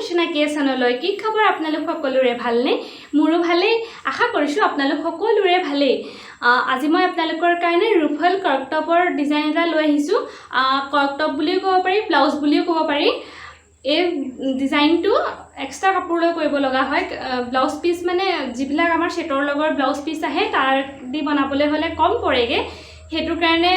মৰ্শনা চেনেললৈ কি খবৰ আপোনালোক সকলোৰে ভালনে মোৰো ভালেই আশা কৰিছো আপোনালোক সকলোৰে ভালেই আজি মই আপোনালোকৰ কাৰণে ৰুফল ক্ৰপ টপৰ ডিজাইন এটা লৈ আহিছো ক্ৰপ টপ বুলিও ক'ব পাৰি ব্লাউজ বুলিও ক'ব পাৰি এই ডিজাইনটো এক্সট্ৰা কাপোৰ লৈ কৰিব লগা হয় ব্লাউজ পিস মানে যিবিলাক আমাৰ সেটৰ লগৰ ব্লাউজ পিস আহে তাৰ দি বনাবলৈ হলে কম পৰেগে হেতু কাৰণে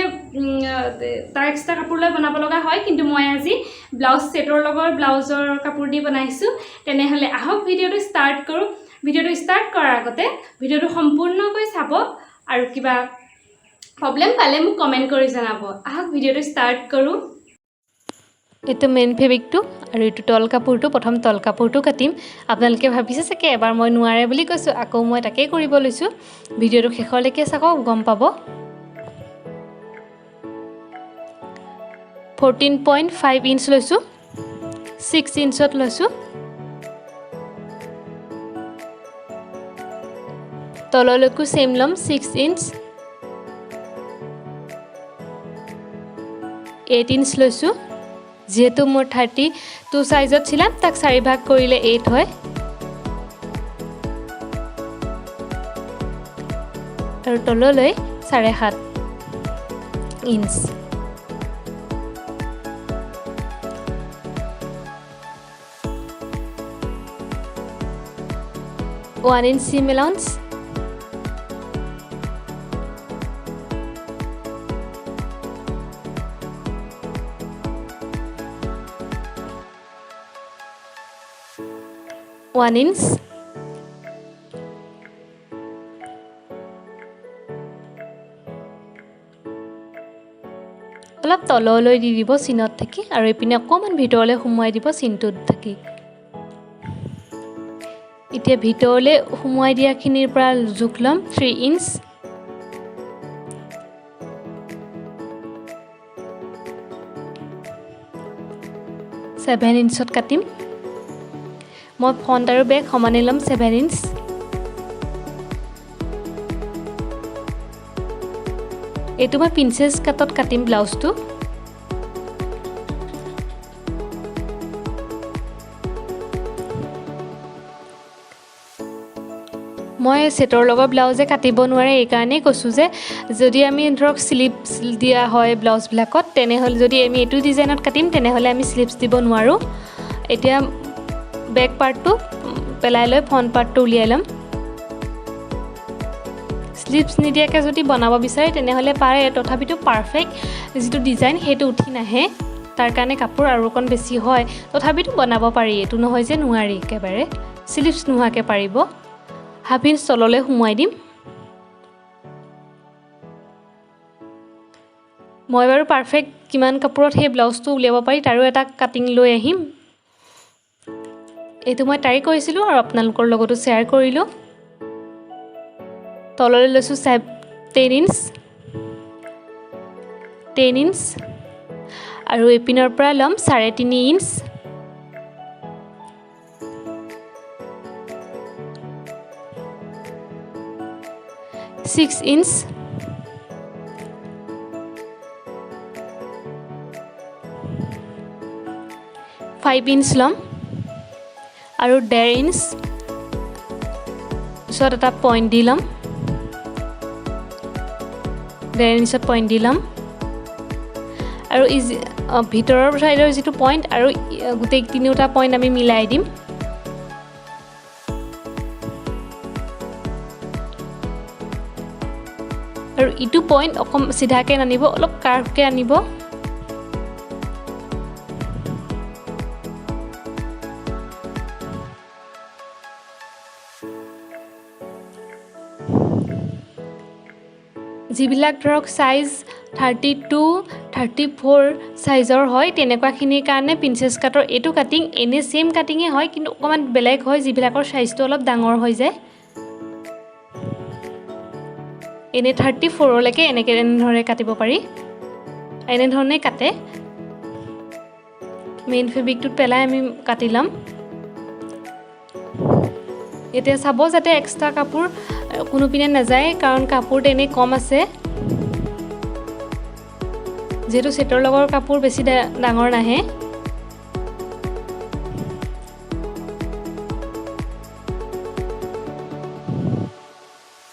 তাৰ এক্সট্ৰা কাপোৰ লৈ বনাব লগা হয় কিন্তু মই আজি ব্লাউজ সেটৰ লগৰ ব্লাউজৰ কাপোৰ দি বনাইছো তেনে হলে আহক ভিডিওটো স্টাৰ্ট কৰো ভিডিওটো স্টাৰ্ট কৰাৰ আগতে ভিডিওটো সম্পূৰ্ণকৈ চাব আৰু কিবা প্ৰবলেম পালে মোক কমেন্ট কৰি জনাব আহক ভিডিওটো স্টাৰ্ট কৰো এটো মেইন ফেব্ৰিকটো আৰু এটো তল কাপোৰটো প্ৰথম তল কাপোৰটো কাটিম আপোনালোকে ভাবিছে যে এবাৰ মই নোৱাৰে বুলি কৈছো আকৌ মই তাকে কৰিব লৈছো ভিডিওটো শেষলৈকে চাওক গম পাব 14.5 ইঞ্চ লৈছো 6 ইঞ্চত লৈছো তললৈকো সেম লম 6 ইঞ্চ 8 ইঞ্চ লৈছো যেহেতু মোৰ 32 সাইজত ছিল তাক 4 ভাগ কৰিলে 8 হয় আৰু তললৈ 7.5 inch One inch seam allowance, one inch, অলপ তললৈ দি দিব সিনত থাকি আৰু এপিনে অকমান ভিতৰলৈ সুমুৱাই দিব সিনটোত থাকি এতিয়া ভিতৰলে সুমুৱাই দিয়া খিনিৰ পৰা জোখ লম 3 ইঞ্চ সেভেন ইঞ্চত কাটিম মই ফ্ৰন্ট আৰু বেক সমানে লম 7 ইঞ্চ এটো মই প্ৰিন্সেছ কাটত কাটিম ব্লাউজটো মই সেটৰ লগৰ ব্লাউজে কাটিব নোৱাৰে এই কাৰণে কৈছো যে যদি আমি ধৰক স্লিপস দিয়া হয় ব্লাউজ ব্ল্যাকত তেনে হল যদি আমি এটো ডিজাইনত কাটিম তেনে হলে আমি স্লিপস দিব নোৱাৰো এতিয়া বেক পাৰ্টটো পেলাই লৈ ফ্ৰন্ট পাৰ্টটো উলিয়াই লম স্লিপস নিদিয়াকে যদি বনাব বিচাৰে তেনে হলে পাৰে তথাপিটো পাৰফেক্ট যেটো ডিজাইন হেতু উঠি নাহে তাৰ কাৰণে কাপোৰ আৰু কোন বেছি হয় তথাপিটো বনাব পাৰি এটো নহয় যে নোৱাৰি একেবাৰে স্লিপস নোহাকে পাৰিব হাফ ইঞ্চ তললে সুমুৱাই দিম মই বাৰু পাৰফেক্ট কিমান কাপোৰত হে ব্লাউজটো উলিয়াব পাৰি তাৰো এটা কাটিং লৈ আহিম এটো মই ট্ৰাই কৰিছিলো আৰু আপোনালোকৰ লগতো শেয়াৰ কৰিলো তললৈ লৈছো 10 ইঞ্চ আৰু এপিনৰ পৰা লম 3.5 ইঞ্চ 6 inch five inch লম আৰু 1.5 ইঞ্চ পিছত এটা পইণ্ট দি লম 1.5 ইঞ্চত পইণ্ট দি লম আৰু ভিতৰৰ সাইডৰ যেটো পইণ্ট আৰু গোটেই তিনিটা পইণ্ট আমি মিলাই দিম আৰু ইটো পইণ্ট অকম সিধাকে আনিব অলপ কাৰ্ভকে আনিব যিবিলাক ধৰক সাইজ 32 34 সাইজৰ হয় তেনেকুৱা খিনিৰ কাৰণে প্ৰিন্সেছ কাটৰ এটো কাটিং এনে সেম কাটিংয়ে হয় কিন্তু অকমান বেলেগ হয় যিবিলাকৰ সাইজটো অলপ ডাঙৰ হৈ যায় এনে 34 লৈকে এনেকে ধৰে কাটিব পাৰি এনে ধৰণে কাটে মেইন ফেব্ৰিকটো পেলাই আমি কাটিলাম এতিয়া চাব যাতে এক্সট্ৰা কাপোৰ কোনো পিনে না যায় কাৰণ কাপোৰ তেনে কম আছে যেটো সেটৰ লগৰ কাপোৰ বেছি ডাঙৰ নাহে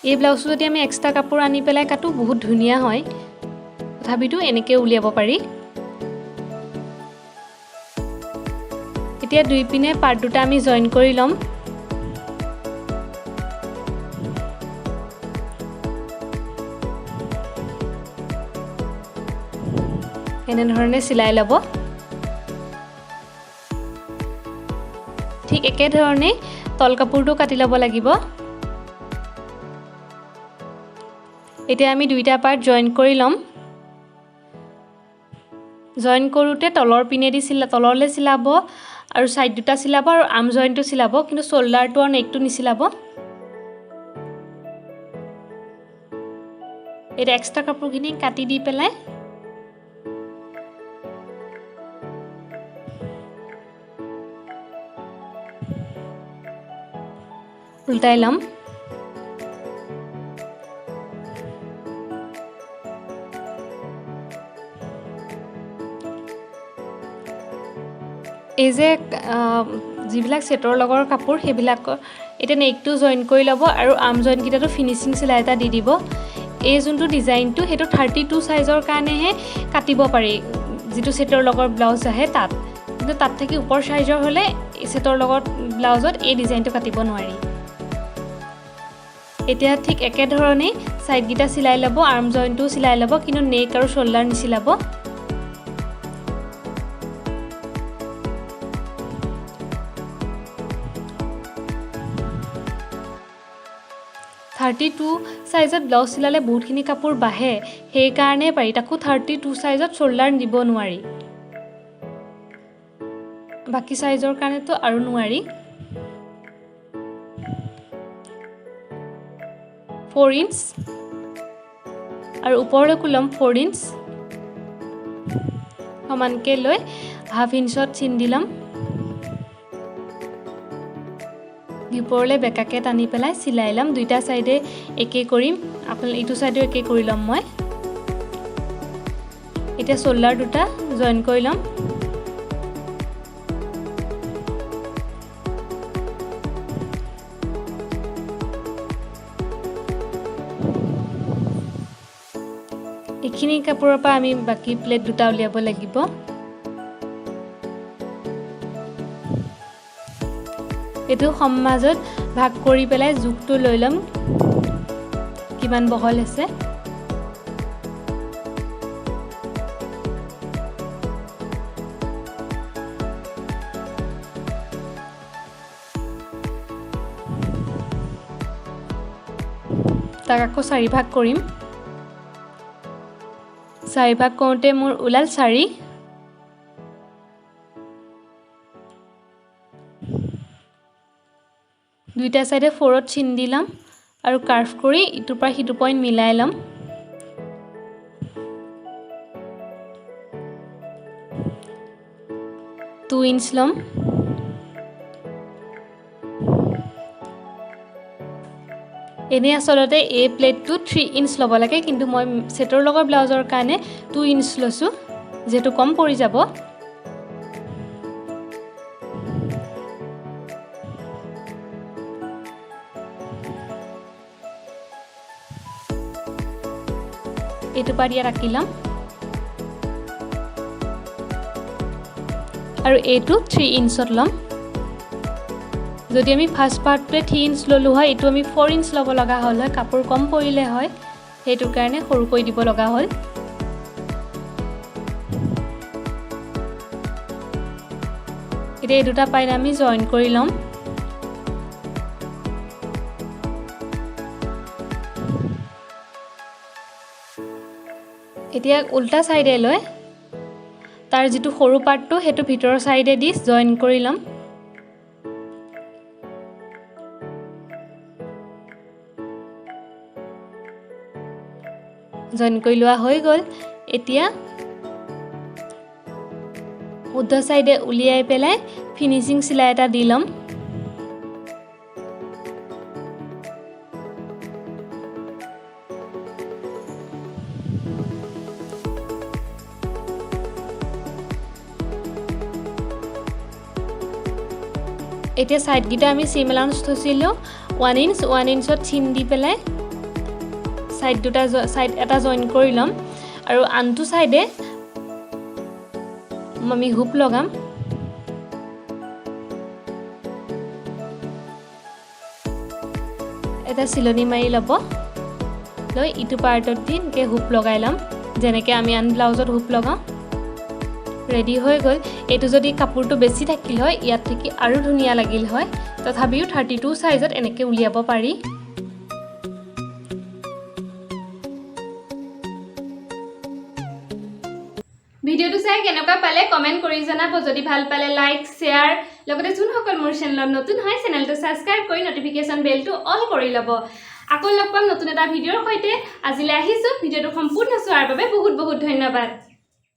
এই ব্লাউজটো যদি আমি এক্সট্ৰা কাপোৰ আনি পেলাই কাটো বহুত ধুনীয়া হয় তথাপিতো এনেকৈ উলিয়াব পাৰি এতিয়া দুই পিনে পাৰ্ট দুটা আমি জইন কৰি ল'ম এনেধৰণে চিলাই ল'ব ঠিক একেধৰণে তল কাপোৰটো কাটি ল'ব লাগিব এতিয়া আমি দুইটা পাৰ্ট জইন কৰি ল'ম জইন কৰোঁতে তলৰ পিনেদি তললৈ চিলাব আৰু সাইড দুটা চিলাব আৰু আৰ্ম জইনটো চিলাব কিন্তু শোল্ডাৰটো আৰু নেকটো নিচিলাব এটা এক্সট্ৰা কাপোৰখিনি কাটি দি পেলাই উল্টাই ল'ম এই যে যিবিলাক সেটৰ লগৰ কাপোৰ সেইবিলাক এতিয়া নেকটো জইন কৰি ল'ব আৰু আৰ্ম জইন কিটাটো ফিনিশিং চিলাই এটা দি দিব এই যোনটো ডিজাইনটো হেতু 32 সাইজৰ কাৰণেহে কাটিব পাৰি যেটো সেটৰ লগৰ ব্লাউজ আহে তাত কিন্তু তাত থাকি ওপৰ সাইজৰ হলে সেটৰ লগৰ ব্লাউজত এই ডিজাইনটো কাটিব নোৱাৰি এতিয়া ঠিক একে ধৰণে সাইড গিটা চিলাই ল'ব আৰ্ম জইনটো চিলাই ল'ব কিন্তু নেক আৰু শোল্ডাৰ নিচিলাব 32 সাইজত ব্লাউজ চিলালে বহুতখিনি কাপোৰ বাহে সেই কাৰণে পাৰি তাকো 32 সাইজত শোল্ডাৰ দিব নোৱাৰি বাকি সাইজৰ কাৰণে তো আৰু নোৱাৰি 4 ইঞ্চ আৰু ওপৰলৈ কুলম 4 ইঞ্চ সমানকে লৈ হাফ ইঞ্চত চিন দিলাম ওপৰলে বেকাকে টানি পেলাই চিলাই লম দুইটা সাইডে একে কৰিম আপোন ইটো সাইডে একে কৰি লম মই এতিয়া শোল্ডাৰ দুটা জয়েন কৰি লম এখিনি কাপোৰৰ পৰা আমি বাকি প্লেট দুটা উলিয়াব লাগিব এটো সমাজত ভাগ কৰি পেলাই জুকটো লৈ লম কিমান বহল আছে তাক আকৌ 4 ভাগ কৰিম 4 ভাগ কৰোঁতে মোৰ উলাল 4 দুইটা সাইডে 4ত চিন দিলাম আৰু কাৰ্ভ কৰি ইটোৰ পৰা হিটো পইণ্ট মিলাই লম টু ইঞ্চ লম এনে আসলতে এই প্লেটটো 3 ইঞ্চ ল'ব লাগে কিন্তু মই সেটৰ লগৰ ব্লাউজৰ কাৰণে 2 ইঞ্চ লৈছো যেটো কম পৰি যাব এটো পাৰিয়া ৰাখিলাম আৰু এটো 3 ইঞ্চত লম যদি আমি ফাৰ্স্ট পাৰ্টে 3 ইঞ্চ ললো হয় এটো আমি 4 ইঞ্চ লব লগা হল হয় কাপোৰ কম পৰিলে হয় হেতু কাৰণে সৰু কৰি দিব লগা হল এই দুটা পাইন আমি জয়েন কৰি লম এতিয়া উল্টা সাইডে লৈ তাৰ যেটো সৰু পাৰ্টটো হেতু ভিতৰৰ সাইডে দি জয়েন কৰি লম জয়েন কৰি লোৱা হৈ গল এতিয়া উদ্ধ সাইডে উলিয়াই পেলাই ফিনিশিং চিলাই এটা দি লম এতিয়া সাইড গিটা আমি সিম এলাউন্স থৈছিলো 1 ইঞ্চত চিন দি পেলাই সাইড এটা জইন কৰি ল'ম আৰু আনটো সাইডে আমি হুপ লগাম এটা চিলনি মাৰি ল'ব লৈ ইটো পাৰ্টত দি কে হুপ লগাই ল'ম যেনেকৈ আমি আন ব্লাউজত হুপ লগাওঁ ৰেডি হৈ গ'ল এইটো যদি কাপোৰটো বেছি থাকিল হয় ইয়াত থাকি আৰু ধুনীয়া লাগিল হয় তথাপিও 32 সাইজত এনেকৈ উলিয়াব পাৰি ভিডিওটো চাই কেনেকুৱা পালে কমেন্ট কৰি জনাব যদি ভাল পালে লাইক শেয়াৰ লগতে যোনসকল মোৰ চেনেলত নতুন হয় চেনেলটো সাবস্ক্ৰাইব কৰি নটিফিকেশন বেলটো অল কৰি ল'ব আকৌ লগ পাম নতুন এটা ভিডিওৰ সৈতে আজিলৈ আহিছো ভিডিওটো সম্পূৰ্ণ চোৱাৰ বাবে বহুত বহুত ধন্যবাদ